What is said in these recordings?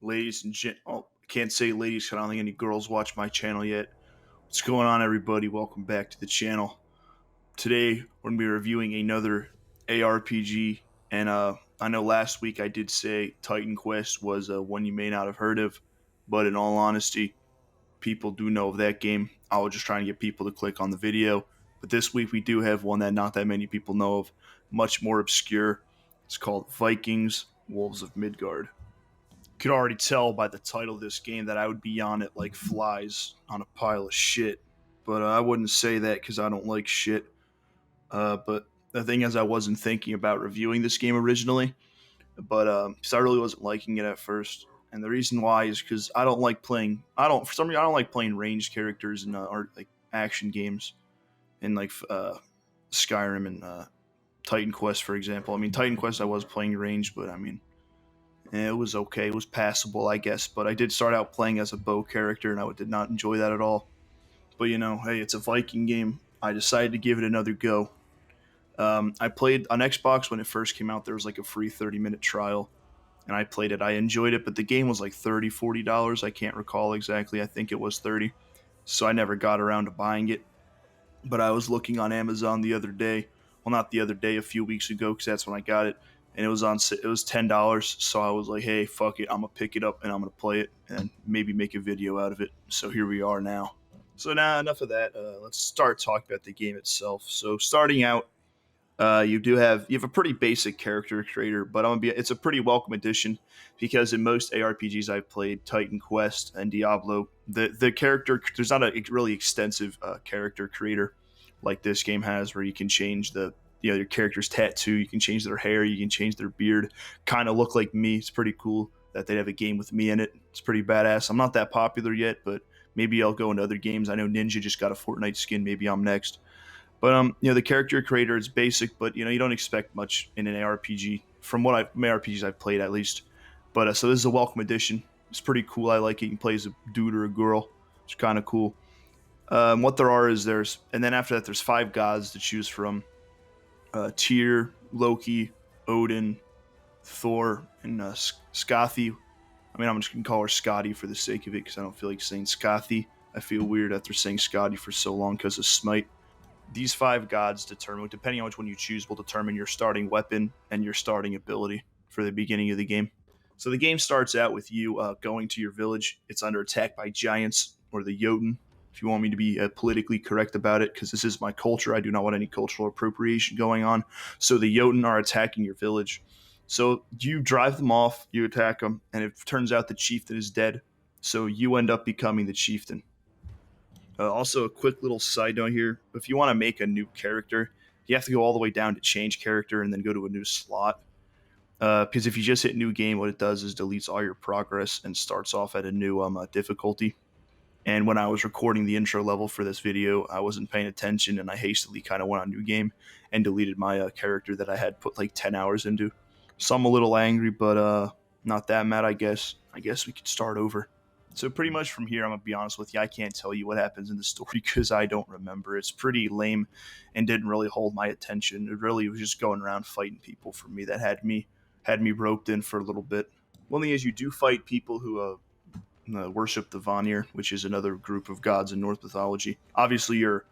Ladies and gent, oh, can't say ladies 'cause I don't think any girls watch my channel yet. What's going on, everybody? Welcome back to the channel. Today we're gonna be reviewing another ARPG, and I know last week I did say Titan Quest was one you may not have heard of, but in all honesty, people do know of that game. I was just trying to get people to click on the video, but this week we do have one that not that many people know of, much more obscure. It's called Vikings: Wolves of Midgard. Could already tell by the title of this game that I would be on it like flies on a pile of shit. But I wouldn't say that because I don't like shit. But the thing is, I wasn't thinking about reviewing this game originally, but because I really wasn't liking it at first. And the reason why is because I don't like playing. I don't for some reason I don't like playing ranged characters in art like action games, in like Skyrim and Titan Quest, for example. I mean, Titan Quest I was playing ranged, but I mean it was okay. It was passable, I guess. But I did start out playing as a bow character, and I did not enjoy that at all. But you know, hey, it's a Viking game. I decided to give it another go. I played on Xbox when it first came out. There was like a free 30-minute trial, and I played it. I enjoyed it, but the game was like $30, $40. I can't recall exactly. I think it was 30. So I never got around to buying it. But I was looking on Amazon the other day. Well, not the other day, a few weeks ago, because that's when I got it, and it was $10. So I was like, hey, fuck it, I'm gonna pick it up and I'm gonna play it and maybe make a video out of it. So here we are now. So now enough of that. Let's start talking about the game itself. So starting out, you have a pretty basic character creator, but it's a pretty welcome addition because in most ARPGs I've played, Titan Quest and Diablo, the character there's not a really extensive character creator like this game has, where you can change your character's tattoo, you can change their hair, you can change their beard, kind of look like me. It's pretty cool that they have a game with me in it. It's pretty badass. I'm not that popular yet, but maybe I'll go into other games. I know Ninja just got a Fortnite skin. Maybe I'm next. But the character creator is basic, but you don't expect much in an ARPG from ARPGs I've played at least. But so this is a welcome addition. It's pretty cool. I like it. You can play as a dude or a girl. It's kind of cool. What there are is and then after that there's 5 gods to choose from: Tyr, Loki, Odin, Thor, and Skathi. I mean, I'm just gonna call her Scotty for the sake of it because I don't feel like saying Skathi. I feel weird after saying Scotty for so long because of Smite. These 5 gods depending on which one you choose, will determine your starting weapon and your starting ability for the beginning of the game. So the game starts out with you going to your village. It's under attack by giants, or the Jotun, if you want me to be politically correct about it, because this is my culture. I do not want any cultural appropriation going on. So the Jotun are attacking your village. So you drive them off, you attack them, and it turns out the chieftain is dead. So you end up becoming the chieftain. Also, a quick little side note here: if you want to make a new character, you have to go all the way down to change character and then go to a new slot. Because if you just hit new game, what it does is deletes all your progress and starts off at a new difficulty. And when I was recording the intro level for this video, I wasn't paying attention, and I hastily kind of went on new game and deleted my character that I had put like 10 hours into. So I'm a little angry, but not that mad, I guess. I guess we could start over. So pretty much from here, I'm going to be honest with you, I can't tell you what happens in the story because I don't remember. It's pretty lame and didn't really hold my attention. It really was just going around fighting people for me that had me roped in for a little bit. One thing is, you do fight people who worship the Vanir, which is another group of gods in Norse mythology. Obviously, you're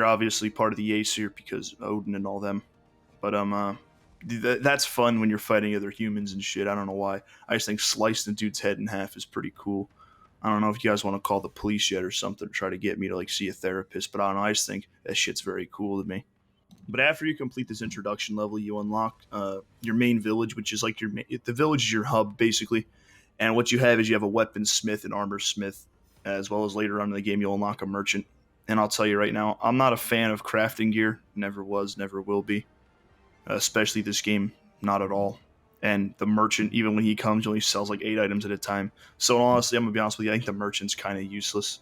obviously part of the Aesir because Odin and all them. But that's fun when you're fighting other humans and shit. I don't know why. I just think slicing a dude's head in half is pretty cool. I don't know if you guys want to call the police yet or something to try to get me to like see a therapist, but I don't know. I just think that shit's very cool to me. But after you complete this introduction level, you unlock your main village, which is like the village is your hub basically. And what you have is you have a weaponsmith and armor smith, as well as later on in the game you'll unlock a merchant. And I'll tell you right now, I'm not a fan of crafting gear. Never was, never will be. Especially this game, not at all. And the merchant, even when he comes, he only sells like 8 items at a time. So honestly, I'm gonna be honest with you, I think the merchant's kind of useless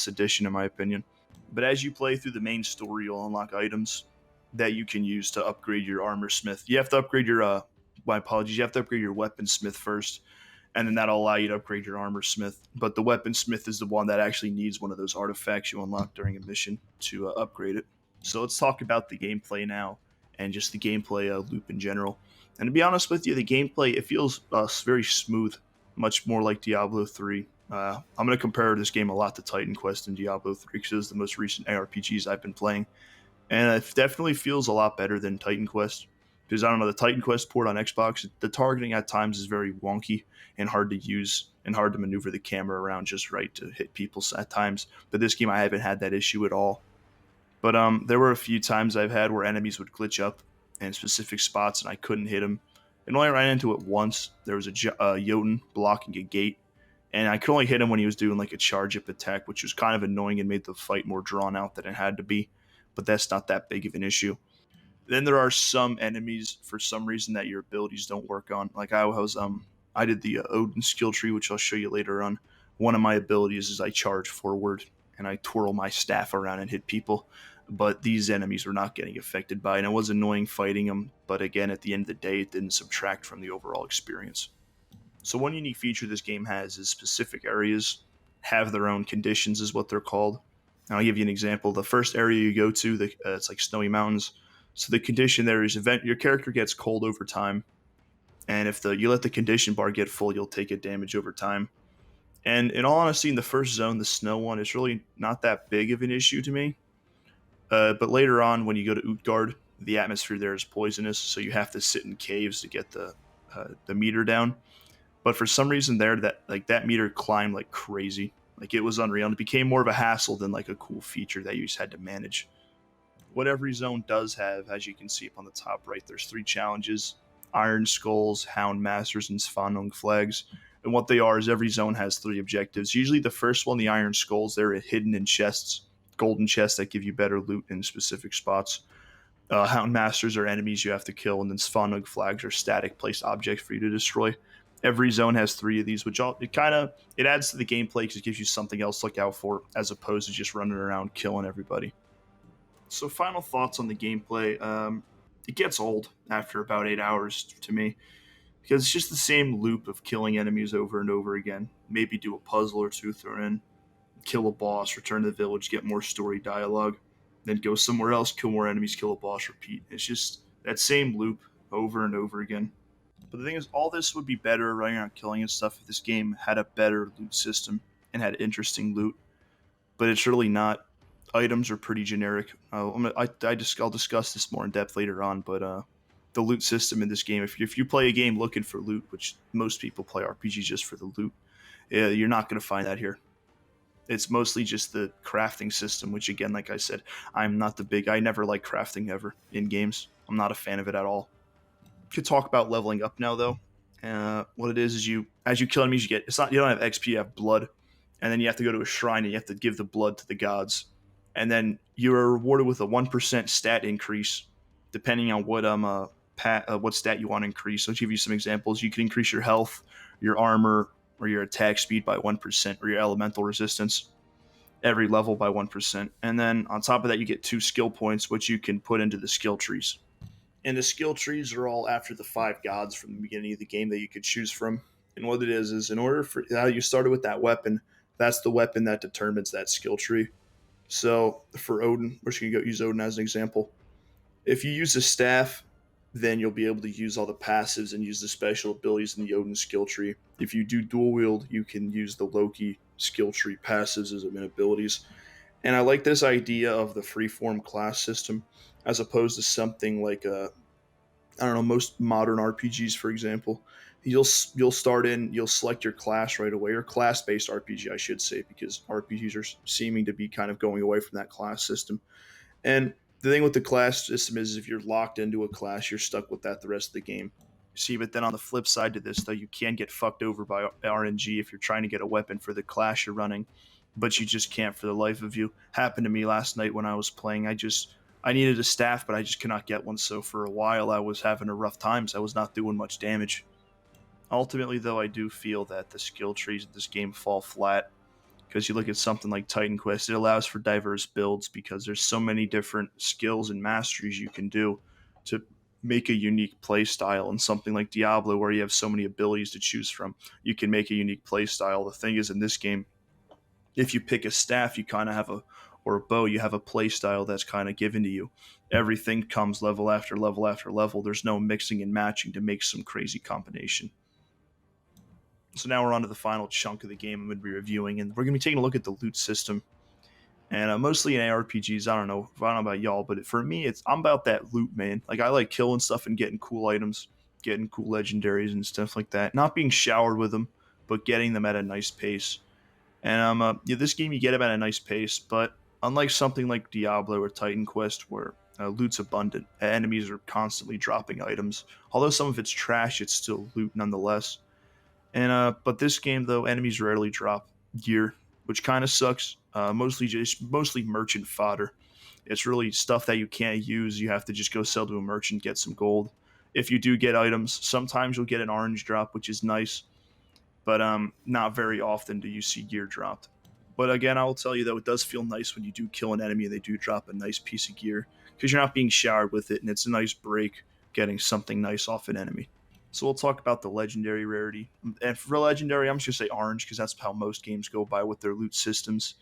addition in my opinion. But as you play through the main story, you'll unlock items that you can use to upgrade your armor smith. You have to upgrade your my apologies, you have to upgrade your weaponsmith first, and then that'll allow you to upgrade your armor smith. But the weaponsmith is the one that actually needs one of those artifacts you unlock during a mission to upgrade it. So let's talk about the gameplay now, and just the gameplay loop in general. And to be honest with you, the gameplay, it feels very smooth. much more like Diablo 3. I'm going to compare this game a lot to Titan Quest and Diablo 3 because it's the most recent ARPGs I've been playing. And it definitely feels a lot better than Titan Quest. Because I don't know, the Titan Quest port on Xbox, the targeting at times is very wonky and hard to use and hard to maneuver the camera around just right to hit people at times. But this game, I haven't had that issue at all. But there were a few times I've had where enemies would glitch up in specific spots and I couldn't hit them. And only ran into it once. There was a Jotun blocking a gate, and I could only hit him when he was doing like a charge up attack, which was kind of annoying and made the fight more drawn out than it had to be. But that's not that big of an issue. Then there are some enemies for some reason that your abilities don't work on. Like I did the Odin skill tree, which I'll show you later on. One of my abilities is I charge forward and I twirl my staff around and hit people. But these enemies were not getting affected by it. And it was annoying fighting them. But again, at the end of the day, it didn't subtract from the overall experience. So one unique feature this game has is specific areas have their own conditions, is what they're called. And I'll give you an example. The first area you go to, it's like snowy mountains. So the condition there is your character gets cold over time, and if you let the condition bar get full, you'll take a damage over time. And in all honesty, in the first zone, the snow one, it's really not that big of an issue to me. But later on, when you go to Utgard, the atmosphere there is poisonous, so you have to sit in caves to get the meter down. But for some reason there, that meter climbed like crazy. Like it was unreal. And it became more of a hassle than like a cool feature that you just had to manage. What every zone does have, as you can see up on the top right, there's 3 challenges: Iron Skulls, Hound Masters, and Svanung Flags. And what they are is every zone has 3 objectives. Usually the first one, the Iron Skulls, they're hidden in chests, golden chests that give you better loot in specific spots. Hound Masters are enemies you have to kill, and then Svanung Flags are static placed objects for you to destroy. Every zone has 3 of these, which it adds to the gameplay because it gives you something else to look out for as opposed to just running around killing everybody. So, final thoughts on the gameplay. It gets old after about 8 hours to me because it's just the same loop of killing enemies over and over again. Maybe do a puzzle or 2 thrown in, kill a boss, return to the village, get more story dialogue, then go somewhere else, kill more enemies, kill a boss, repeat. It's just that same loop over and over again. But the thing is, all this would be better running around killing and stuff if this game had a better loot system and had interesting loot. But it's really not. Items are pretty generic. I'll discuss this more in depth later on, but the loot system in this game, if you play a game looking for loot, which most people play RPGs just for the loot, you're not going to find that here. It's mostly just the crafting system, which again, like I said, I never like crafting ever in games. I'm not a fan of it at all. Could talk about leveling up now though. What it is as you kill enemies, you don't have XP, you have blood, and then you have to go to a shrine and you have to give the blood to the gods, and then you're rewarded with a 1% stat increase depending on what stat you want to increase. So I'll give you some examples. You can increase your health, your armor, or your attack speed by 1%, or your elemental resistance every level by 1%. And then on top of that, you get 2 skill points, which you can put into the skill trees. And the skill trees are all after the 5 gods from the beginning of the game that you could choose from. And what it is in order for how you started with that weapon, that's the weapon that determines that skill tree. So for Odin, we're just going to use Odin as an example. If you use a staff, then you'll be able to use all the passives and use the special abilities in the Odin skill tree. If you do dual wield, you can use the Loki skill tree passives as abilities. And I like this idea of the freeform class system as opposed to something like most modern RPGs, for example. You'll select your class right away, or class-based RPG, I should say, because RPGs are seeming to be kind of going away from that class system. And the thing with the class system is if you're locked into a class, you're stuck with that the rest of the game. See, but then on the flip side to this, though, you can get fucked over by RNG if you're trying to get a weapon for the class you're running, but you just can't for the life of you. Happened to me last night when I was playing. I needed a staff, but I just could not get one, so for a while I was having a rough time, so I was not doing much damage. Ultimately, though, I do feel that the skill trees of this game fall flat, because you look at something like Titan Quest, it allows for diverse builds because there's so many different skills and masteries you can do to make a unique play style. And something like Diablo, where you have so many abilities to choose from, you can make a unique play style. The thing is, in this game, if you pick a staff, you kind of have or a bow, you have a play style that's kind of given to you. Everything comes level after level after level. There's no mixing and matching to make some crazy combination. So now we're on to the final chunk of the game I'm going to be reviewing, and we're going to be taking a look at the loot system. And mostly in ARPGs, I don't know about y'all, but for me, I'm about that loot, man. Like I like killing stuff and getting cool items, getting cool legendaries and stuff like that. Not being showered with them, but getting them at a nice pace. And yeah, this game you get them at a nice pace, but unlike something like Diablo or Titan Quest, where loot's abundant, enemies are constantly dropping items. Although some of it's trash, it's still loot nonetheless. And but this game though, enemies rarely drop gear, which kind of sucks. Mostly merchant fodder. It's really stuff that you can't use. You have to just go sell to a merchant, get some gold. If you do get items, sometimes you'll get an orange drop, which is nice, but not very often do you see gear dropped. But again, I will tell you though, it does feel nice when you do kill an enemy and they do drop a nice piece of gear because you're not being showered with it, and it's a nice break getting something nice off an enemy. So we'll talk about the legendary rarity. And for legendary, I'm just gonna say orange because that's how most games go by with their loot systems.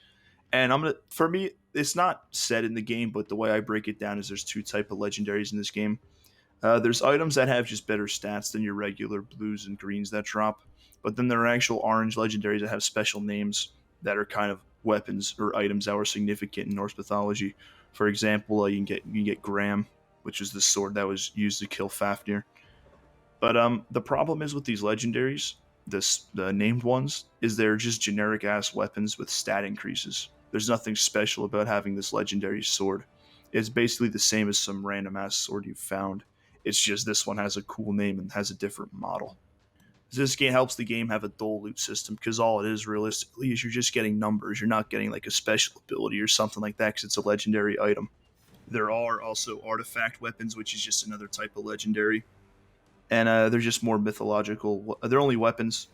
And for me, it's not said in the game, but the way I break it down is there's two type of legendaries in this game. There's items that have just better stats than your regular blues and greens that drop, but then there are actual orange legendaries that have special names that are kind of weapons or items that were significant in Norse mythology. For example, you can get Graham, which is the sword that was used to kill Fafnir. But the problem is with these legendaries, the named ones, is they're just generic ass weapons with stat increases. There's nothing special about having this legendary sword. It's basically the same as some random ass sword you found. It's just this one has a cool name and has a different model. This game helps the game have a dull loot system because all it is realistically is you're just getting numbers. You're not getting like a special ability or something like that because it's a legendary item. There are also artifact weapons, which is just another type of legendary, and they're just more mythological. They're only weapons.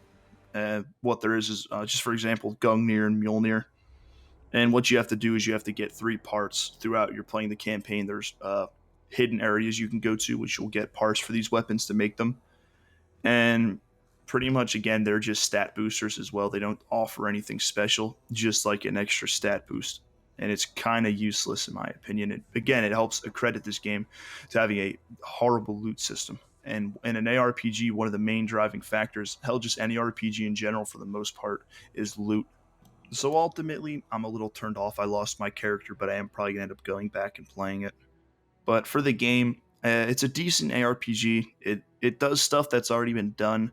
What there is just for example, Gungnir and Mjolnir. And what you have to do is you have to get 3 parts throughout you're playing the campaign. There's hidden areas you can go to, which you'll get parts for these weapons to make them. And pretty much, again, they're just stat boosters as well. They don't offer anything special, just like an extra stat boost. And it's kind of useless, in my opinion. Again, it helps accredit this game to having a horrible loot system. And in an ARPG, one of the main driving factors, hell, just any RPG in general for the most part, is loot. So ultimately, I'm a little turned off. I lost my character, but I am probably going to end up going back and playing it. But for the game, it's a decent ARPG. It does stuff that's already been done,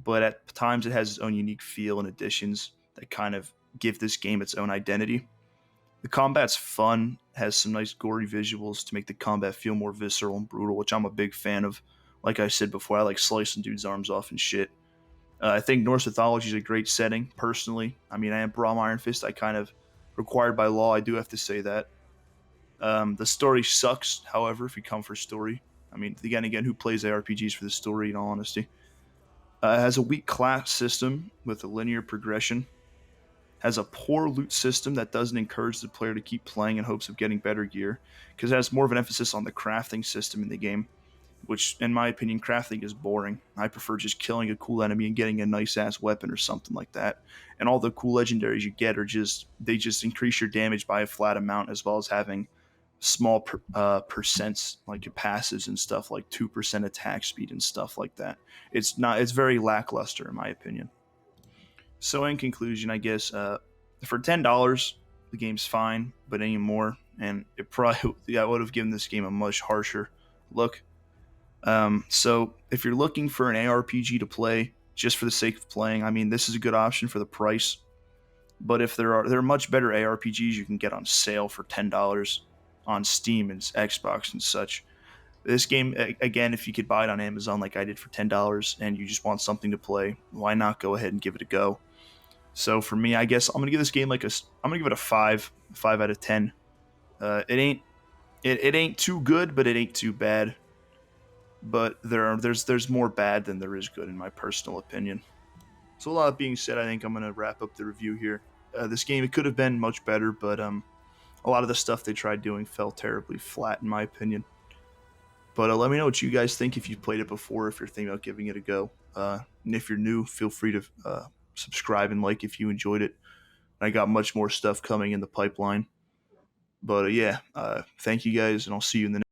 but at times it has its own unique feel and additions that kind of give this game its own identity. The combat's fun, has some nice gory visuals to make the combat feel more visceral and brutal, which I'm a big fan of. Like I said before, I like slicing dudes' arms off and shit. I think Norse mythology is a great setting, personally. I mean, I am Braum Iron Fist. I kind of, required by law, I do have to say that. The story sucks, however, if you come for story. I mean, again, who plays ARPGs for the story, in all honesty? It has a weak class system with a linear progression. Has a poor loot system that doesn't encourage the player to keep playing in hopes of getting better gear, because it has more of an emphasis on the crafting system in the game, which, in my opinion, crafting is boring. I prefer just killing a cool enemy and getting a nice ass weapon or something like that. And all the cool legendaries you get they just increase your damage by a flat amount, as well as having small percents like your passives and stuff like 2% attack speed and stuff like that. It's very lackluster in my opinion. So in conclusion, I guess for $10 the game's fine, but any more and it probably yeah, I would have given this game a much harsher look. So if you're looking for an ARPG to play just for the sake of playing, I mean, this is a good option for the price. But if there are much better ARPGs you can get on sale for $10 on Steam and Xbox and such. This game, again, if you could buy it on Amazon like I did for $10 and you just want something to play, why not go ahead and give it a go? So for me, I guess I'm gonna give this game I'm gonna give it a 5 out of 10. It ain't too good, but it ain't too bad. But there's more bad than there is good in my personal opinion. So a lot being said, I think I'm gonna wrap up the review here. This game, it could have been much better, but a lot of the stuff they tried doing fell terribly flat in my opinion. But let me know what you guys think if you've played it before, if you're thinking about giving it a go. And if you're new, feel free to subscribe and like if you enjoyed it. I got much more stuff coming in the pipeline. But yeah, thank you guys, and I'll see you in the next